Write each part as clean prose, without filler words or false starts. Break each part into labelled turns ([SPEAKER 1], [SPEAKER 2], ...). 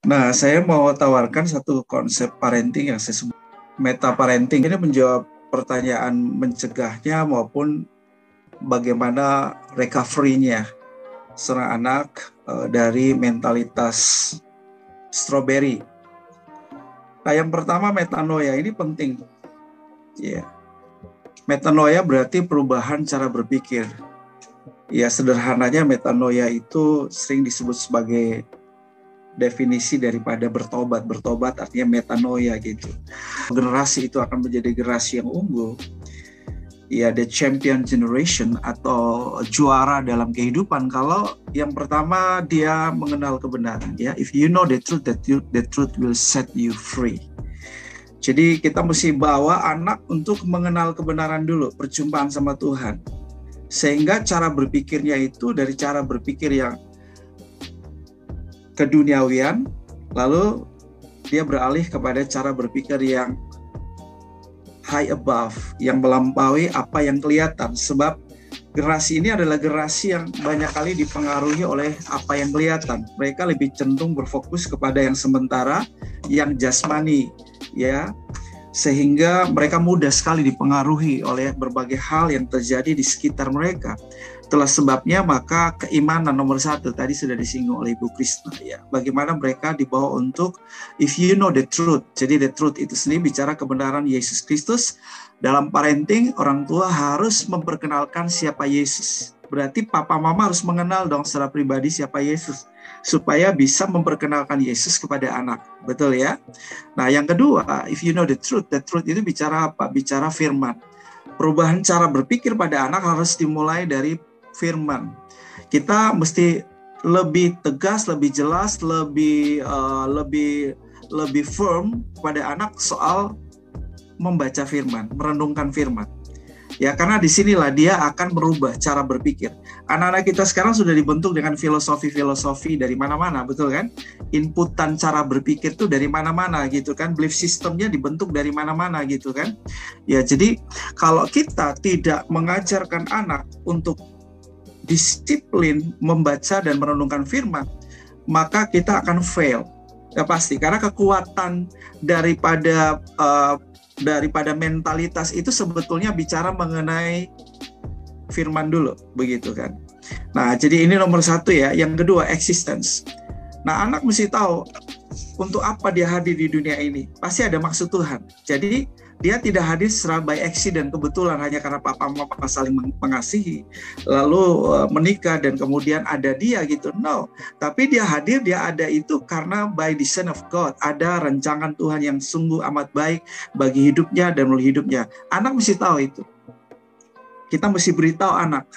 [SPEAKER 1] Nah, saya mau tawarkan satu konsep parenting yang saya sebut meta parenting. Ini menjawab pertanyaan mencegahnya maupun bagaimana recovery-nya seorang anak dari mentalitas strawberry. Nah, yang pertama metanoia ini penting. Ya. Metanoia berarti perubahan cara berpikir. Ya, sederhananya metanoia itu sering disebut sebagai definisi daripada bertobat. Bertobat artinya metanoia gitu. Generasi itu akan menjadi generasi yang unggul. Ya, the champion generation atau juara dalam kehidupan kalau yang pertama dia mengenal kebenaran. Ya, if you know the truth, the truth will set you free. Jadi kita mesti bawa anak untuk mengenal kebenaran dulu, perjumpaan sama Tuhan. Sehingga cara berpikirnya itu dari cara berpikir yang keduniawian, lalu dia beralih kepada cara berpikir yang high above, yang melampaui apa yang kelihatan. Sebab generasi ini adalah generasi yang banyak kali dipengaruhi oleh apa yang kelihatan. Mereka lebih cenderung berfokus kepada yang sementara, yang jasmani, ya. Sehingga mereka mudah sekali dipengaruhi oleh berbagai hal yang terjadi di sekitar mereka. Itulah sebabnya maka keimanan nomor satu tadi sudah disinggung oleh Ibu Krisna, ya. Bagaimana mereka dibawa untuk if you know the truth. Jadi the truth itu sendiri bicara kebenaran Yesus Kristus. Dalam parenting orang tua harus memperkenalkan siapa Yesus. Berarti papa mama harus mengenal dong secara pribadi siapa Yesus supaya bisa memperkenalkan Yesus kepada anak. Betul ya? Nah, yang kedua, if you know the truth itu bicara apa? Bicara firman. Perubahan cara berpikir pada anak harus dimulai dari firman. Kita mesti lebih tegas, lebih jelas, lebih firm pada anak soal membaca firman, merenungkan firman. Ya, karena disinilah dia akan merubah cara berpikir. Anak-anak kita sekarang sudah dibentuk dengan filosofi-filosofi dari mana-mana, betul kan? Inputan cara berpikir tuh dari mana-mana gitu kan? Belief systemnya dibentuk dari mana-mana gitu kan? Ya, jadi kalau kita tidak mengajarkan anak untuk disiplin membaca dan merenungkan firman, maka kita akan fail. Ya pasti, karena kekuatan daripada mentalitas itu sebetulnya bicara mengenai firman dulu, begitu kan. Nah, jadi ini nomor satu ya. Yang kedua, existence. Nah, anak mesti tahu untuk apa dia hadir di dunia ini. Pasti ada maksud Tuhan. Jadi dia tidak hadir secara by accident, kebetulan hanya karena papa mama saling mengasihi, lalu menikah dan kemudian ada dia gitu. No, tapi dia hadir, dia ada itu karena by design of God. Ada rancangan Tuhan yang sungguh amat baik bagi hidupnya dan melalui hidupnya. Anak mesti tahu itu. Kita mesti beritahu anak,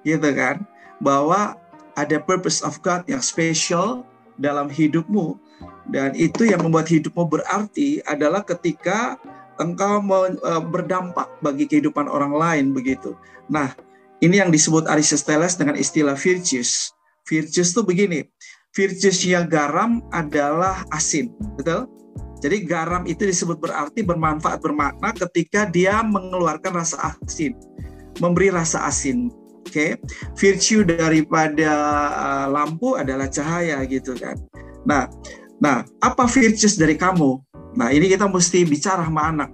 [SPEAKER 1] gitu kan, bahwa ada purpose of God yang spesial dalam hidupmu. Dan itu yang membuat hidupmu berarti adalah ketika engkau berdampak bagi kehidupan orang lain, begitu. Nah, ini yang disebut Aristoteles dengan istilah virtues. Virtues itu begini, virtuesnya garam adalah asin, betul? Jadi garam itu disebut berarti bermanfaat, bermakna ketika dia mengeluarkan rasa asin, memberi rasa asin. Oke, virtue daripada lampu adalah cahaya, gitu kan. Nah, apa virtues dari kamu? Nah, ini kita mesti bicara sama anak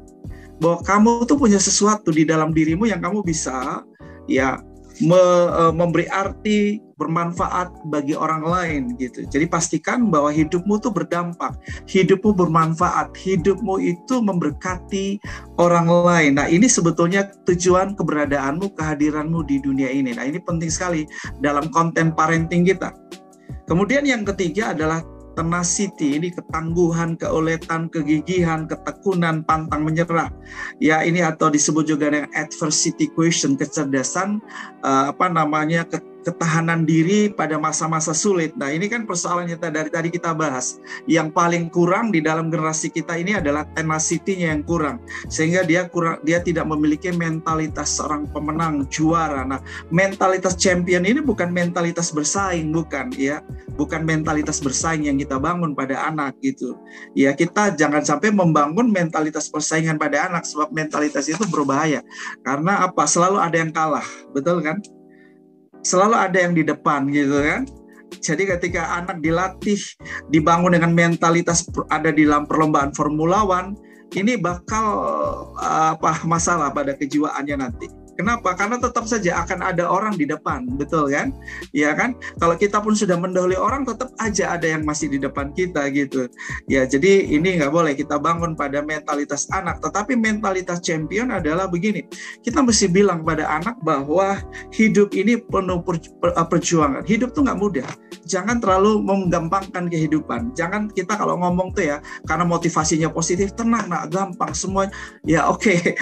[SPEAKER 1] bahwa kamu tuh punya sesuatu di dalam dirimu yang kamu bisa ya memberi arti, bermanfaat bagi orang lain gitu. Jadi pastikan bahwa hidupmu tuh berdampak, hidupmu bermanfaat, hidupmu itu memberkati orang lain. Nah, ini sebetulnya tujuan keberadaanmu, kehadiranmu di dunia ini. Nah, ini penting sekali dalam konten parenting kita. Kemudian yang ketiga adalah tenacity, ini ketangguhan, keuletan, kegigihan, ketekunan, pantang menyerah. Ya, ini atau disebut juga dengan adversity quotient, kecerdasan ketahanan diri pada masa-masa sulit. Nah, ini kan persoalan dari tadi kita bahas. Yang paling kurang di dalam generasi kita ini adalah tenacity-nya yang kurang. Sehingga dia tidak memiliki mentalitas seorang pemenang, juara. Nah, mentalitas champion ini bukan mentalitas bersaing, bukan ya. Bukan mentalitas bersaing yang kita bangun pada anak gitu. Ya, kita jangan sampai membangun mentalitas persaingan pada anak, sebab mentalitas itu berbahaya. Karena apa? Selalu ada yang kalah, betul kan? Selalu ada yang di depan gitu kan. Jadi ketika anak dilatih, dibangun dengan mentalitas ada di dalam perlombaan Formula One, ini bakal masalah pada kejiwaannya nanti. Kenapa? Karena tetap saja akan ada orang di depan, betul kan? Ya kan? Kalau kita pun sudah mendahului orang, tetap aja ada yang masih di depan kita gitu. Ya, jadi ini nggak boleh kita bangun pada mentalitas anak. Tetapi mentalitas champion adalah begini. Kita mesti bilang pada anak bahwa hidup ini penuh perjuangan. Hidup tuh nggak mudah. Jangan terlalu menggampangkan kehidupan. Jangan kita kalau ngomong tuh ya, karena motivasinya positif, tenang, nak gampang semua. Ya oke.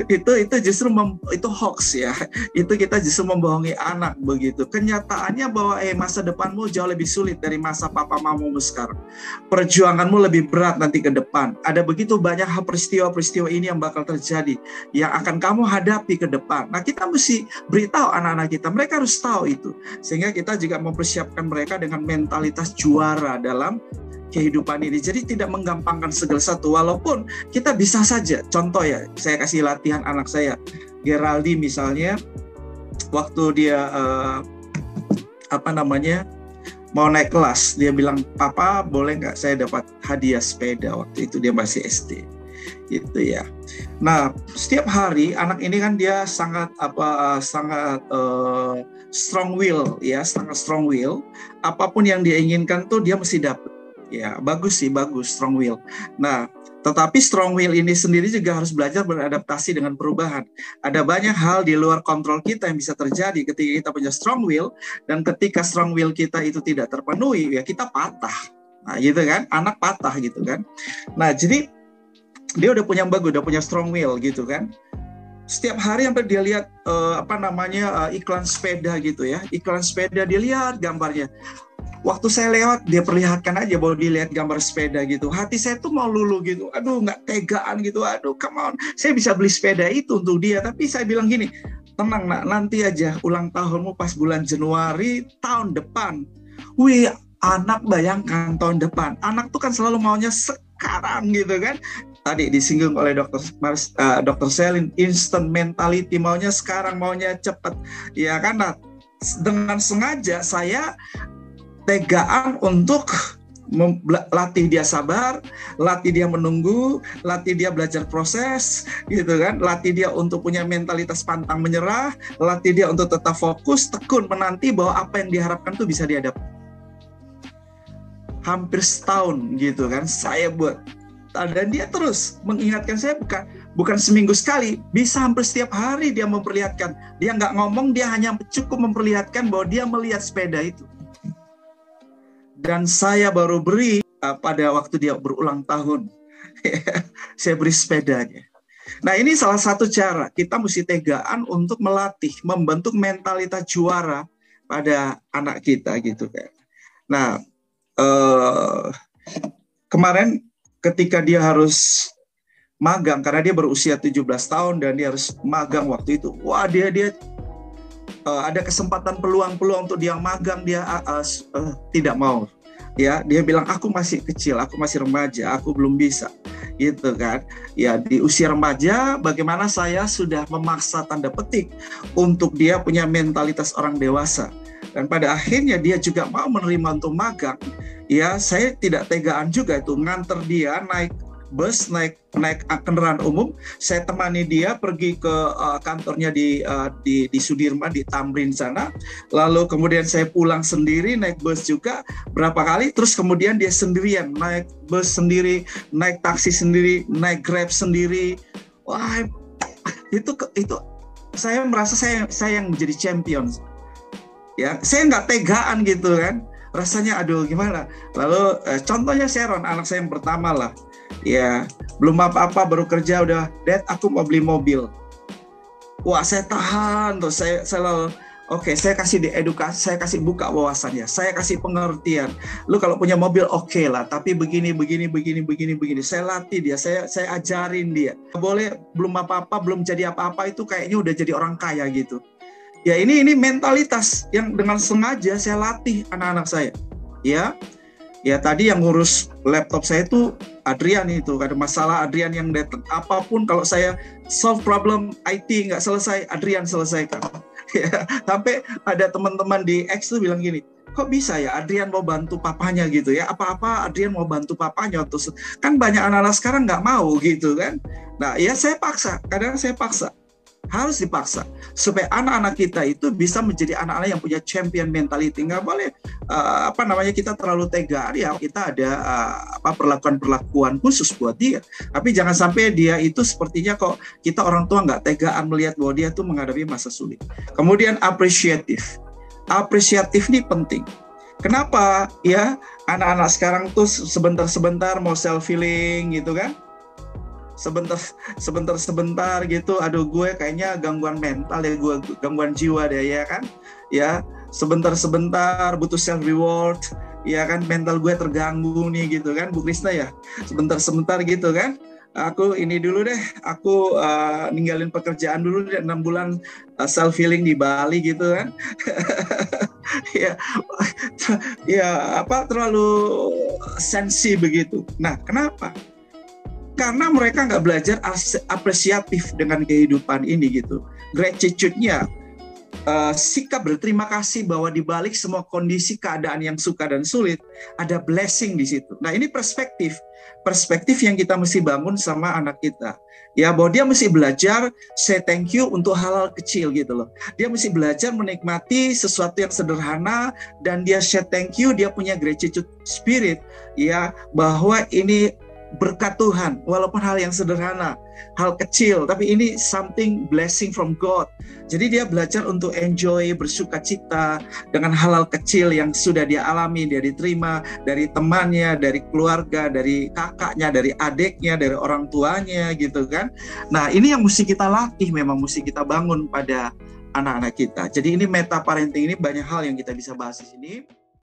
[SPEAKER 1] itu justru itu hoax ya. Itu kita justru membohongi anak begitu. Kenyataannya bahwa masa depanmu jauh lebih sulit dari masa papa mamamu sekarang. Perjuanganmu lebih berat nanti ke depan. Ada begitu banyak hal peristiwa-peristiwa ini yang bakal terjadi, yang akan kamu hadapi ke depan. Nah, kita mesti beritahu anak-anak kita. Mereka harus tahu itu. Sehingga kita juga mempersiapkan mereka dengan mentalitas juara dalam kehidupan ini. Jadi tidak menggampangkan segala sesuatu. Walaupun kita bisa saja, contoh ya, saya kasih latihan anak saya, Geraldi misalnya, waktu dia mau naik kelas, dia bilang, "Papa, boleh nggak saya dapat hadiah sepeda?" Waktu itu dia masih SD, gitu ya. Nah, setiap hari anak ini kan dia sangat strong will ya, sangat strong will. Apapun yang dia inginkan tuh dia mesti dapat. Ya, bagus strong will. Nah, tetapi strong will ini sendiri juga harus belajar beradaptasi dengan perubahan. Ada banyak hal di luar kontrol kita yang bisa terjadi ketika kita punya strong will, dan ketika strong will kita itu tidak terpenuhi, ya kita patah. Nah, gitu kan? Anak patah gitu kan. Nah, jadi dia udah punya bagus, udah punya strong will gitu kan. Setiap hari sampai dia lihat iklan sepeda gitu ya. Iklan sepeda dia lihat gambarnya. Waktu saya lewat, dia perlihatkan aja bahwa dia lihat gambar sepeda gitu. Hati saya tuh mau lulu gitu. Aduh, nggak tegaan gitu. Aduh, come on. Saya bisa beli sepeda itu untuk dia. Tapi saya bilang gini, tenang nak, nanti aja ulang tahunmu pas bulan Januari tahun depan. Wih, anak bayangkan tahun depan. Anak tuh kan selalu maunya sekarang gitu kan. Tadi disinggung oleh Dr. Selin, instant mentality, maunya sekarang, maunya cepat. Ya kan, nah, dengan sengaja saya tegaan untuk latih dia sabar, latih dia menunggu, latih dia belajar proses, gitu kan, latih dia untuk punya mentalitas pantang menyerah, latih dia untuk tetap fokus, tekun menanti bahwa apa yang diharapkan tuh bisa dia dapat. Hampir setahun gitu kan saya buat, dan dia terus mengingatkan saya, bukan seminggu sekali, bisa hampir setiap hari dia memperlihatkan. Dia nggak ngomong, dia hanya cukup memperlihatkan bahwa dia melihat sepeda itu. Dan saya baru beri pada waktu dia berulang tahun. Saya beri sepedanya. Nah, ini salah satu cara kita mesti tegaan untuk melatih, membentuk mentalitas juara pada anak kita gitu kan. Nah, kemarin ketika dia harus magang, karena dia berusia 17 tahun dan dia harus magang waktu itu. Wah, dia ada kesempatan peluang untuk dia magang, dia tidak mau. Ya, dia bilang, aku masih kecil, aku masih remaja, aku belum bisa, gitu kan. Ya, di usia remaja, bagaimana saya sudah memaksa tanda petik untuk dia punya mentalitas orang dewasa. Dan pada akhirnya dia juga mau menerima untuk magang. Ya, saya tidak tegaan juga itu, nganter dia naik bus, naik kendaraan umum. Saya temani dia pergi ke kantornya di Sudirman, di Tamrin sana. Lalu kemudian saya pulang sendiri naik bus juga berapa kali. Terus kemudian dia sendirian naik bus sendiri, naik taksi sendiri, naik Grab sendiri. Wah, itu saya merasa saya yang menjadi champion. Ya, saya nggak tegaan gitu kan. Rasanya aduh gimana. Lalu contohnya Sharon, anak saya yang pertama lah. Ya, belum apa-apa, baru kerja udah, Dad, aku mau beli mobil. Wah, saya tahan tuh, saya lalu, oke, saya kasih diedukasi, saya kasih buka wawasannya, saya kasih pengertian. Lu kalau punya mobil oke lah, tapi begini. Saya latih dia, saya ajarin dia. Boleh belum apa-apa, belum jadi apa-apa itu kayaknya udah jadi orang kaya gitu. Ya, ini mentalitas yang dengan sengaja saya latih anak-anak saya. Ya tadi yang ngurus laptop saya itu Adrian, itu ada masalah Adrian yang datang. Apapun kalau saya solve problem IT nggak selesai, Adrian selesaikan. Ya, sampai ada teman-teman di X tuh bilang gini, kok bisa ya Adrian mau bantu papanya gitu ya, apa-apa Adrian mau bantu papanya, terus kan banyak anak-anak sekarang nggak mau gitu kan. Nah ya saya paksa, kadang saya paksa, harus dipaksa supaya anak-anak kita itu bisa menjadi anak-anak yang punya champion mentality. Nggak boleh kita terlalu tega. Ya kita ada perlakuan khusus buat dia, tapi jangan sampai dia itu sepertinya kok kita orang tua nggak tegaan melihat bahwa dia tuh menghadapi masa sulit. Kemudian apresiatif ini penting. Kenapa ya anak-anak sekarang tuh sebentar-sebentar mau self healing gitu kan, sebentar gitu, aduh gue kayaknya gangguan mental ya, gue gangguan jiwa deh ya kan, ya sebentar butuh self reward ya kan, mental gue terganggu nih gitu kan Bu Krisna ya, sebentar gitu kan, aku ini dulu deh, aku ninggalin pekerjaan dulu deh 6 bulan self healing di Bali gitu kan. Terlalu sensi begitu. Nah kenapa? Karena mereka nggak belajar apresiatif dengan kehidupan ini gitu. Gratitude-nya, sikap berterima kasih bahwa di balik semua kondisi keadaan yang suka dan sulit, ada blessing di situ. Nah ini perspektif yang kita mesti bangun sama anak kita. Ya bahwa dia mesti belajar say thank you untuk hal-hal kecil gitu loh. Dia mesti belajar menikmati sesuatu yang sederhana dan dia say thank you, dia punya gratitude spirit ya, bahwa ini berkat Tuhan, walaupun hal yang sederhana, hal kecil, tapi ini something blessing from God. Jadi dia belajar untuk enjoy, bersuka cita dengan hal-hal kecil yang sudah dia alami, dia diterima dari temannya, dari keluarga, dari kakaknya, dari adiknya, dari orang tuanya gitu kan. Nah ini yang mesti kita latih, memang mesti kita bangun pada anak-anak kita. Jadi ini meta parenting, ini banyak hal yang kita bisa bahas di sini.